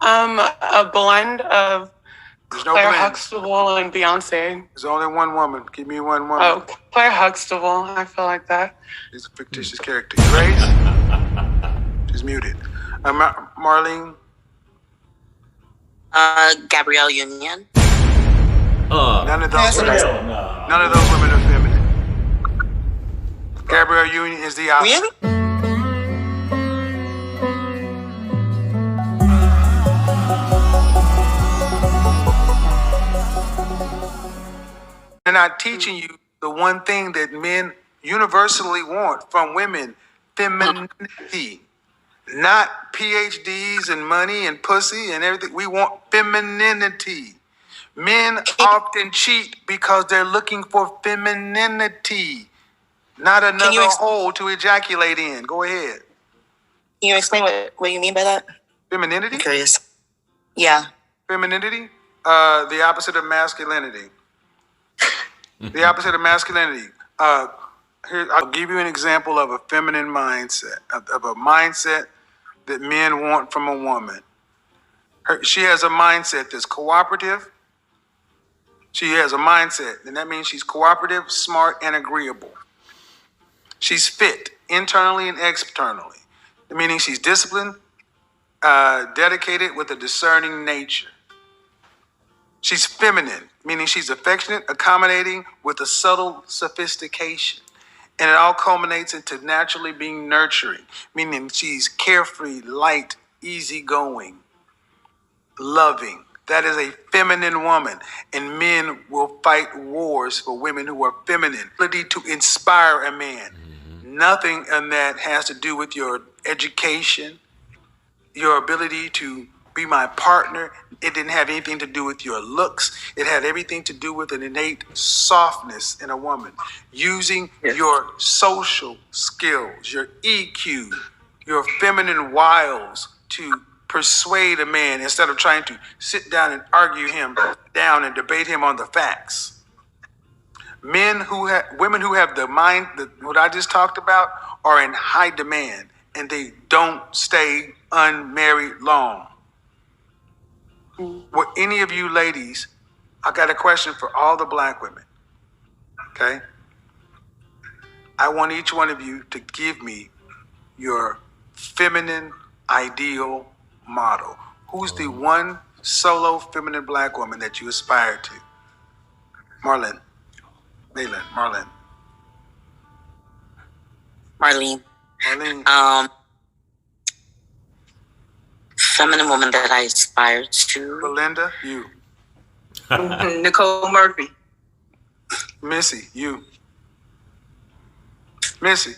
A blend of There's no Claire blend. Huxtable and Beyonce. There's only one woman. Give me one woman. Oh, Claire Huxtable. I feel like that. She's a fictitious character. Grace? She's muted. Marlene? Gabrielle Union. None of those women. None of those women are feminine. Gabrielle Union is the opposite. Really? They're not teaching you the one thing that men universally want from women: femininity. Not PhDs and money and pussy and everything. We want femininity. Men often cheat because they're looking for femininity, not another hole to ejaculate in. Go ahead. Can you explain what you mean by that? Femininity? I'm curious. Yeah. Femininity? The opposite of masculinity. The opposite of masculinity. Here, I'll give you an example of a feminine mindset, of a mindset that men want from a woman. She has a mindset that's cooperative. She has a mindset, and that means she's cooperative, smart, and agreeable. She's fit internally and externally, meaning she's disciplined, dedicated, with a discerning nature. She's feminine, meaning she's affectionate, accommodating, with a subtle sophistication. And it all culminates into naturally being nurturing, meaning she's carefree, light, easygoing, loving. That is a feminine woman. And men will fight wars for women who are feminine. Ability to inspire a man. Nothing in that has to do with your education, your ability to be my partner. It didn't have anything to do with your looks. It had everything to do with an innate softness in a woman. Using your social skills, your EQ, your feminine wiles to persuade a man instead of trying to sit down and argue him down and debate him on the facts. Women who have the mind that what I just talked about are in high demand, and they don't stay unmarried long. Well, any of you ladies, I got a question for all the black women. Okay? I want each one of you to give me your feminine ideal model. Who's the one solo feminine black woman that you aspire to? Marlene. Marlene. Feminine woman that I aspire to. Belinda, you. Nicole Murphy. Missy, you. Missy.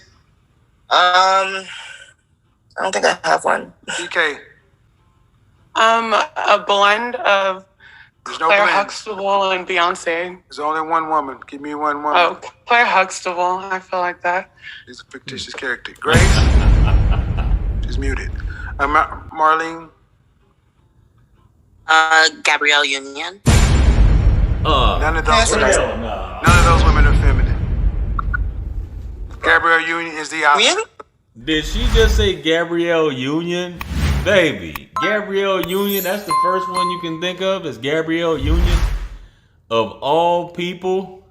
I don't think I have one. DK. A blend of No Claire blend. Huxtable and Beyonce. There's only one woman. Give me one woman. Oh, Claire Huxtable. I feel like that. She's a fictitious character. Grace? She's muted. Marlene? Gabrielle Union. None of those women. None of those women are feminine. Gabrielle Union is the opposite. Really? Did she just say Gabrielle Union? Baby, Gabrielle Union, that's the first one you can think of is Gabrielle Union. Of all people,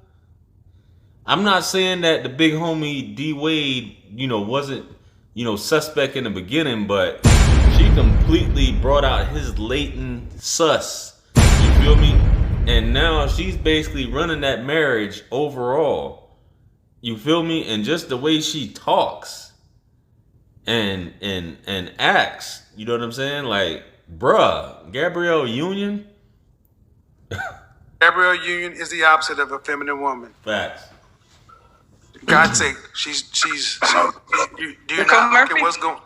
I'm not saying that the big homie D Wade, wasn't, suspect in the beginning, but she completely brought out his latent sus. You feel me? And now she's basically running that marriage overall. You feel me? And just the way she talks and acts, you know what I'm saying? Like, bruh, Gabrielle Union. Gabrielle Union is the opposite of a feminine woman. Facts. God's sake, she's do you Nicole not Murphy? look at what's going?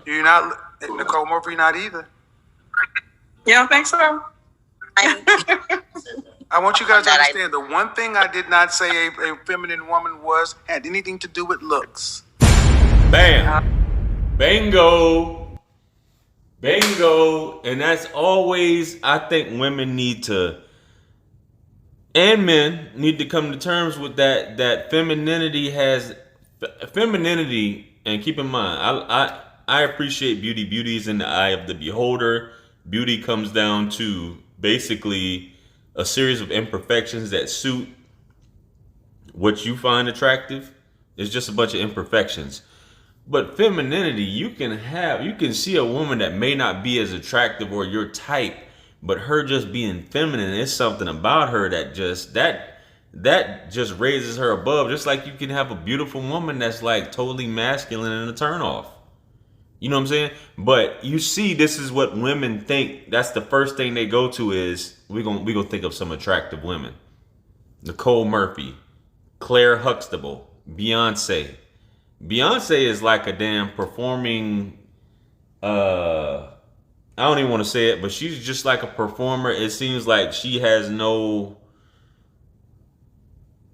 Do you not? Nicole Murphy, not either. You don't think so? I want you guys to understand the one thing I did not say a feminine woman had anything to do with looks. Bam. Bingo. And that's always, I think women need to, and men need to come to terms with that femininity, and keep in mind, I appreciate beauty. Beauty is in the eye of the beholder. beauty comes down to basically a series of imperfections that suit what you find attractive. It's just a bunch of imperfections. But femininity, you can see a woman that may not be as attractive or your type, but her just being feminine, it's something about her that just raises her above. Just like you can have a beautiful woman that's like totally masculine and a turnoff. You know what I'm saying? But you see, this is what women think. That's the first thing they go to is we gonna think of some attractive women. Nicole Murphy, Claire Huxtable, Beyonce. Beyonce is like a damn performing. I don't even want to say it, but she's just like a performer. It seems like she has no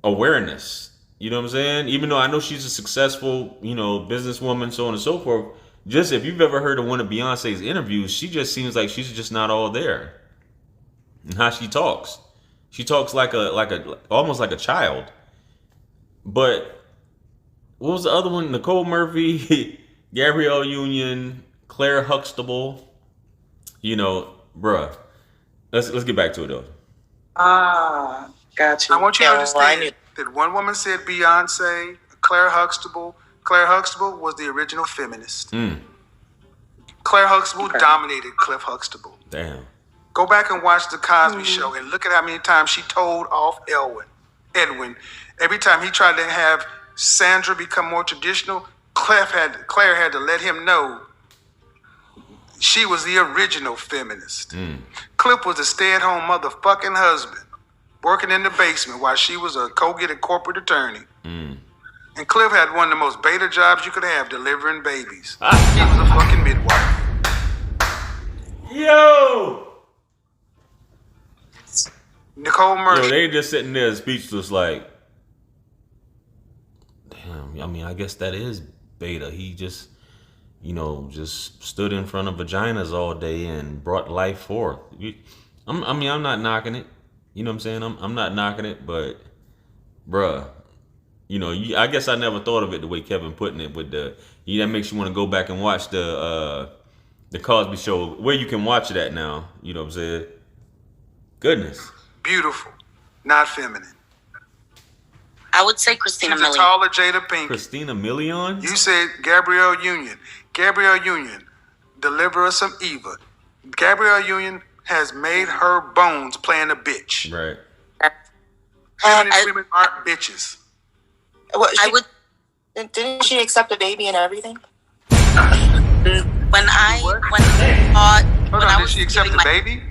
awareness. You know what I'm saying? Even though I know she's a successful, businesswoman, so on and so forth. Just if you've ever heard of one of Beyonce's interviews, she just seems like she's just not all there. And how she talks like almost like a child. But what was the other one? Nicole Murphy, Gabrielle Union, Claire Huxtable. Bruh. Let's get back to it though. Gotcha. I want you to understand that one woman said Beyonce, Claire Huxtable. Claire Huxtable was the original feminist. Claire Huxtable dominated Cliff Huxtable. Damn. Go back and watch the Cosby Show and look at how many times she told off Edwin. Every time he tried to have Sandra become more traditional, Claire had to let him know she was the original feminist. Cliff was a stay-at-home motherfucking husband working in the basement while she was a co-get corporate attorney. And Cliff had one of the most beta jobs you could have, delivering babies. He was a fucking midwife. Yo! Nicole Murphy. They just sitting there speechless like, damn, I mean, I guess that is beta. He just, just stood in front of vaginas all day and brought life forth. I'm not knocking it. You know what I'm saying? I'm not knocking it, but, bruh. I guess I never thought of it the way Kevin putting it with that makes you want to go back and watch the Cosby Show, where you can watch it at now. You know what I'm saying? Goodness. Beautiful, not feminine. I would say Christina She's a Milian. taller Jada Pinkett. Christina Milian? You said Gabrielle Union. Gabrielle Union, deliver us some Eva. Gabrielle Union has made her bones playing a bitch. Right. Feminine women aren't bitches. Didn't she accept a baby and everything? Did she accept the baby?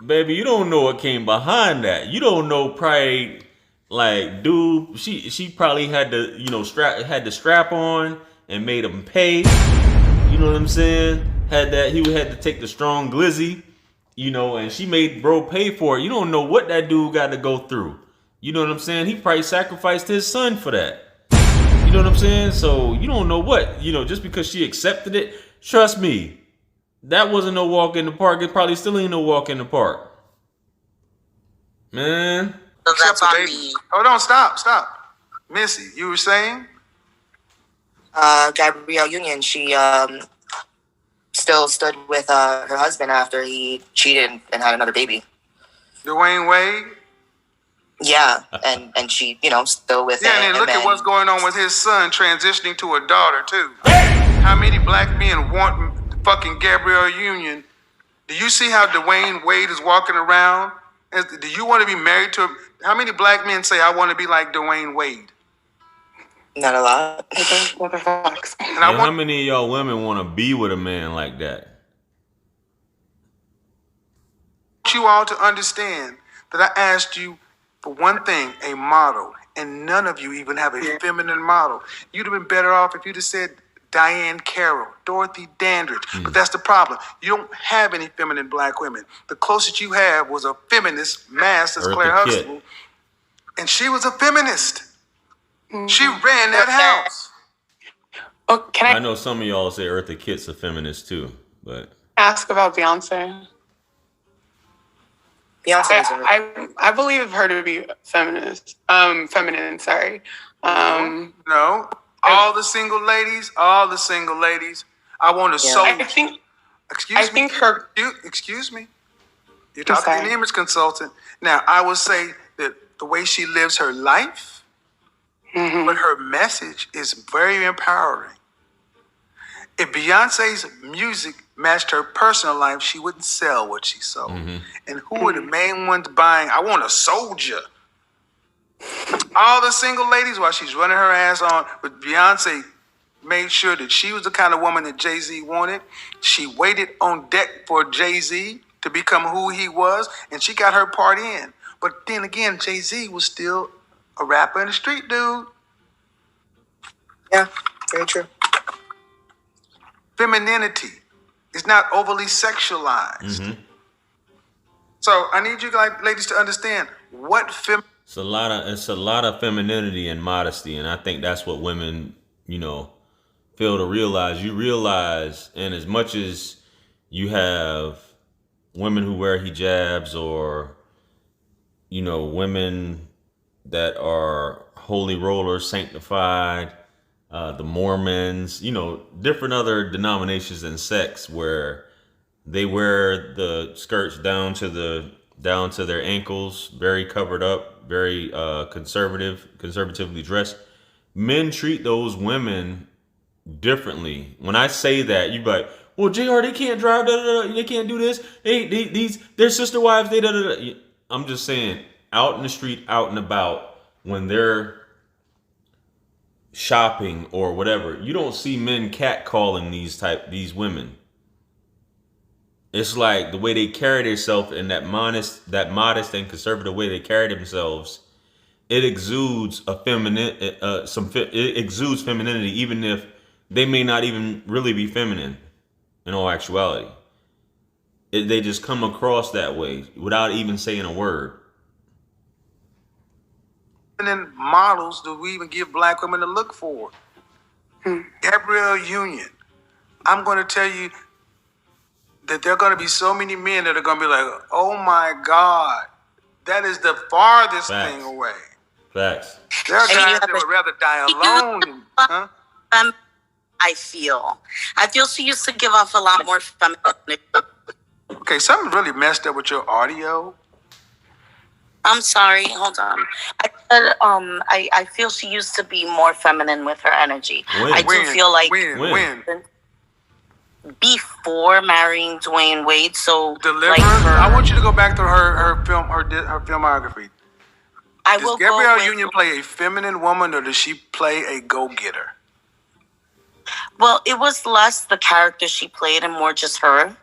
Baby, you don't know what came behind that. You don't know probably like, dude, she probably had to strap on and made him pay. You know what I'm saying? He had to take the strong glizzy. And she made bro pay for it. You don't know what that dude got to go through. You know what I'm saying? He probably sacrificed his son for that. You know what I'm saying? So you don't know what, just because she accepted it. Trust me, that wasn't no walk in the park. It probably still ain't no walk in the park. Man. So that's on me. Hold on, stop. Missy, you were saying? Gabrielle Union, she still stood with her husband after he cheated and had another baby. Dwayne Wade? Yeah, and she, still with him. Yeah, and then look at what's going on with his son transitioning to a daughter, too. How many black men want fucking Gabrielle Union? Do you see how Dwayne Wade is walking around? Do you want to be married to him? How many black men say, I want to be like Dwayne Wade? Not a lot. What the fuck? And how many of y'all women want to be with a man like that? I want you all to understand that I asked you for one thing, a model, and none of you even have a feminine model. You'd have been better off if you'd have said Diane Carroll, Dorothy Dandridge. But that's the problem. You don't have any feminine black women. The closest you have was a feminist mass, that's Claire Huxtable. And she was a feminist. She ran that house. Oh, I know some of y'all say Eartha Kitt's a feminist too, but ask about Beyonce? I believe her to be feminist. Feminine, sorry. No. All the single ladies I want a soldier. I think her. Excuse me. You're talking to an image consultant. Now, I will say that the way she lives her life, but her message is very empowering. If Beyonce's music matched her personal life, she wouldn't sell what she sold. And who are the main ones buying? I want a soldier. All the single ladies, while she's running her ass on, but Beyonce made sure that she was the kind of woman that Jay-Z wanted. She waited on deck for Jay-Z to become who he was, and she got her part in. But then again, Jay-Z was still a rapper and a street dude. Yeah, very true. Femininity is not overly sexualized. So I need you ladies to understand what it's a lot of femininity and modesty, and I think that's what women, fail to realize. You realize, and as much as you have women who wear hijabs or women that are holy rollers, sanctified, the Mormons, different other denominations and sects where they wear the skirts down to their ankles, very covered up, very conservatively dressed. Men treat those women differently. When I say that, you be like, well, JR, they can't drive, they can't do this. Hey, their sister wives, I'm just saying, out in the street, out and about, when they're shopping or whatever, you don't see men catcalling these women. It's like the way they carry themselves and that modest and conservative way they carry themselves, it exudes it exudes femininity, even if they may not even really be feminine in all actuality. They just come across that way without even saying a word. feminine models do we even give black women to look for? Gabrielle Union. I'm going to tell you that there are going to be so many men that are going to be like, oh my God, that is the farthest thing away. Facts. There are guys that would rather die alone. I feel she used to give off a lot more feminine. Okay, something really messed up with your audio. I'm sorry, hold on. I said, I feel she used to be more feminine with her energy. I do feel like when? Before marrying Dwayne Wade. So Deliver. Like I want you to go back to her filmography. Does Gabrielle Union play a feminine woman, or does she play a go-getter? Well, it was less the character she played and more just her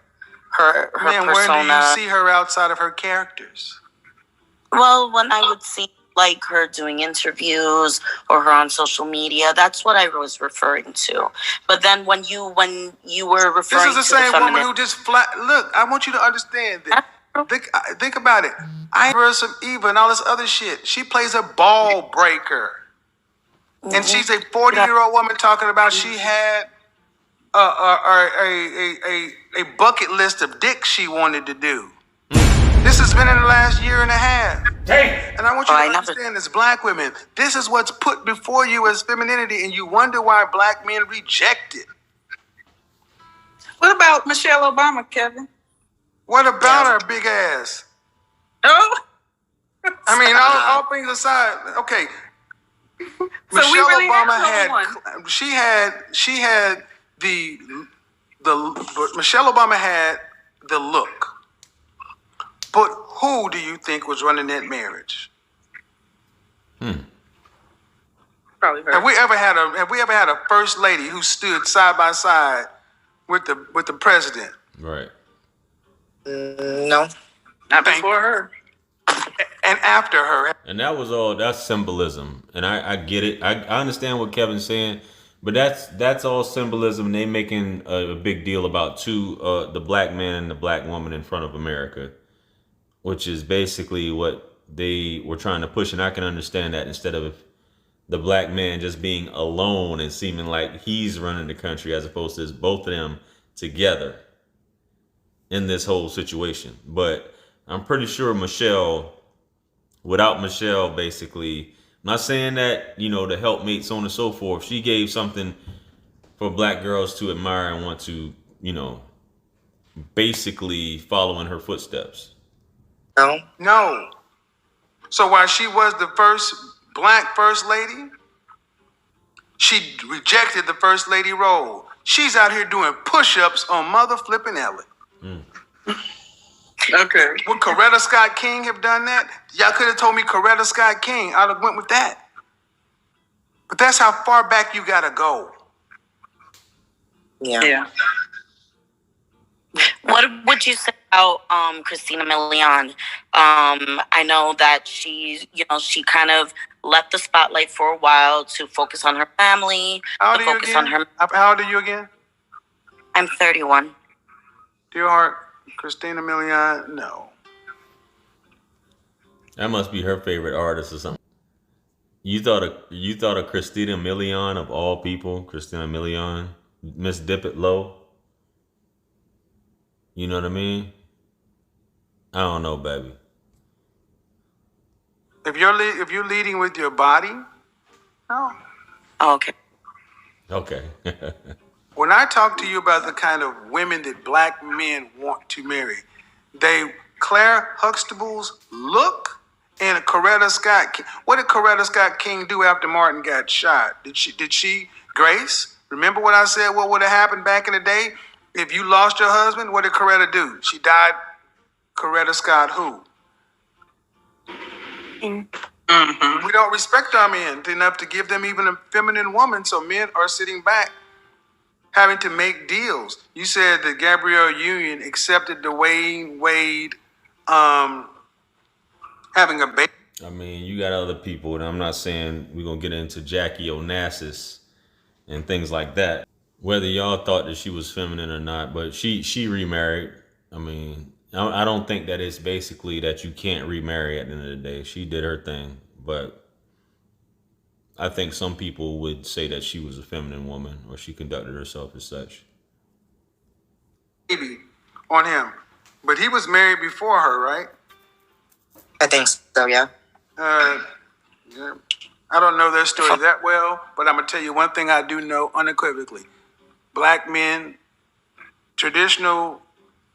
persona. Where do you see her outside of her characters? Well, when I would see like her doing interviews or her on social media, that's what I was referring to. But then when you were referring to this is the same woman who just look. I want you to understand that. Think about it. I heard some Eva and all this other shit. She plays a ball breaker. And she's a 40-year-old woman talking about she had a bucket list of dicks she wanted to do. This has been in the last year and a half. And I want you to understand, as black women, this is what's put before you as femininity, and you wonder why black men reject it. What about Michelle Obama, Kevin? What about her big ass? Oh. I mean, all things aside, okay. So Michelle really Obama Michelle Obama had the look. But who do you think was running that marriage? Probably her. Have we ever had a first lady who stood side by side with the president? Right. No. Not before her. And after her. And that's symbolism. And I get it. I understand what Kevin's saying, but that's all symbolism. They making a big deal about the black man and the black woman in front of America, which is basically what they were trying to push. And I can understand that, instead of the black man just being alone and seeming like he's running the country, as opposed to both of them together in this whole situation. But I'm pretty sure without Michelle, basically, I'm not saying that, the helpmate, so on and so forth, she gave something for black girls to admire and want to, basically follow in her footsteps. No. No. So while she was the first black first lady, she rejected the first lady role. She's out here doing push-ups on mother flipping Ellen. Okay. Would Coretta Scott King have done that? Y'all could have told me Coretta Scott King. I'd have went with that. But that's how far back you gotta go. Yeah. What would you say about Christina Milian? I know that she kind of left the spotlight for a while to focus on her family, How old to are you focus again? on her. How old are you again? I'm 31. Dear heart, Christina Milian, no. That must be her favorite artist or something. You thought of Christina Milian of all people, Christina Milian, Miss Dip It Low. You know what I mean? I don't know, baby. If you're leading with your body, no. Oh, okay. Okay. When I talk to you about the kind of women that black men want to marry, Claire Huxtable's look and Coretta Scott King. What did Coretta Scott King do after Martin got shot? Did she Grace? Remember what I said? What would have happened back in the day if you lost your husband? What did Coretta do? She died. Coretta Scott who? Mm-hmm. We don't respect our men enough to give them even a feminine woman, so men are sitting back having to make deals. You said that Gabrielle Union accepted the Wade having a baby. I mean, you got other people, and I'm not saying we're going to get into Jackie Onassis and things like that. Whether y'all thought that she was feminine or not, but she remarried. I mean, I don't think that it's basically that you can't remarry at the end of the day. She did her thing, but I think some people would say that she was a feminine woman or she conducted herself as such. Baby on him. But he was married before her, right? I think so, yeah. Yeah. I don't know their story that well, but I'm going to tell you one thing I do know unequivocally. Black men, traditional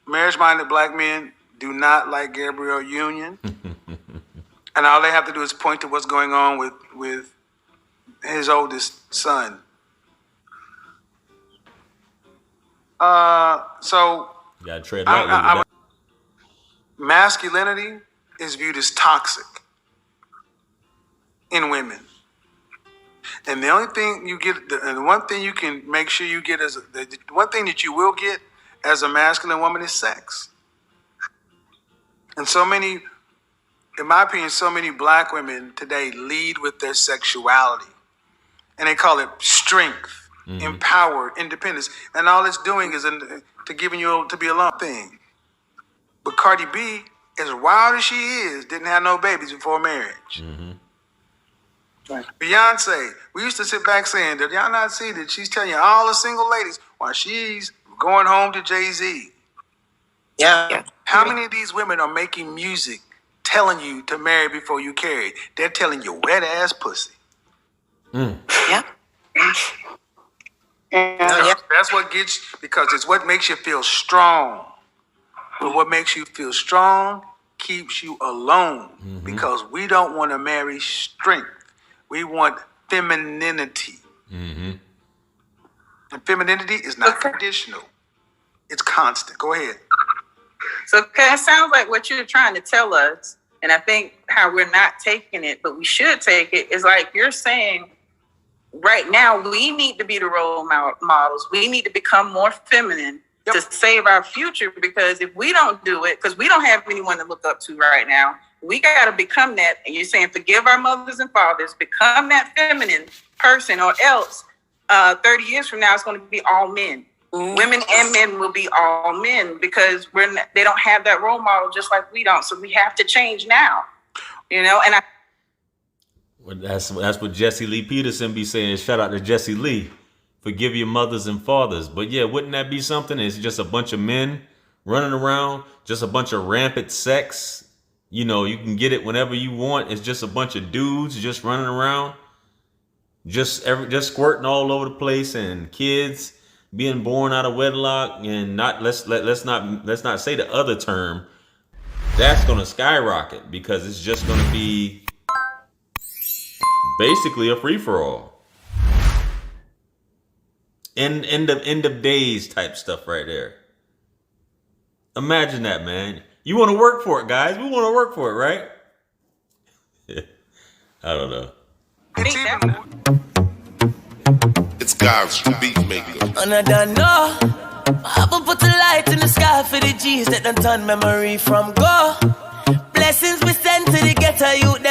marriage-minded black men do not like Gabrielle Union. And all they have to do is point to what's going on with his oldest son. So You gotta tread lightly with that. masculinity is viewed as toxic in women. And the only thing you get, and one thing you can make sure you get the one thing that you will get as a masculine woman is sex. And so many, in my opinion, so many black women today lead with their sexuality. And they call it strength, empower, independence. And all it's doing is to giving you to be alone thing. But Cardi B, as wild as she is, didn't have no babies before marriage. Beyoncé, we used to sit back saying, did y'all not see that she's telling you all the single ladies while she's going home to Jay-Z? Yeah. How many of these women are making music telling you to marry before you carry? They're telling you wet ass pussy. Yeah. That's what gets, because it's what makes you feel strong. But what makes you feel strong keeps you alone, because we don't want to marry strength. We want femininity. And femininity is not conditional. It's constant. Go ahead. So it sounds like what you're trying to tell us, and I think how we're not taking it, but we should take it, is like you're saying right now we need to be the role models. We need to become more feminine to save our future, because if we don't do it, because we don't have anyone to look up to right now, we got to become that. And you're saying forgive our mothers and fathers, become that feminine person, or else 30 years from now it's going to be all men. Women and men will be all men, because they don't have that role model just like we don't. So we have to change now, And Well, that's what Jesse Lee Peterson be saying. Shout out to Jesse Lee. Forgive your mothers and fathers. But yeah, wouldn't that be something? It's just a bunch of men running around, just a bunch of rampant sex. You can get it whenever you want. It's just a bunch of dudes just running around. just squirting all over the place, and kids being born out of wedlock, and let's not say the other term. That's going to skyrocket because it's just going to be basically a free-for-all. End of days type stuff right there. Imagine that, man. You want to work for it, guys. We want to work for it, right? I don't know. It's God's beat maker. And I don't know. I will put the light in the sky for the G's that done turn memory from go. Blessings we send to the ghetto youth.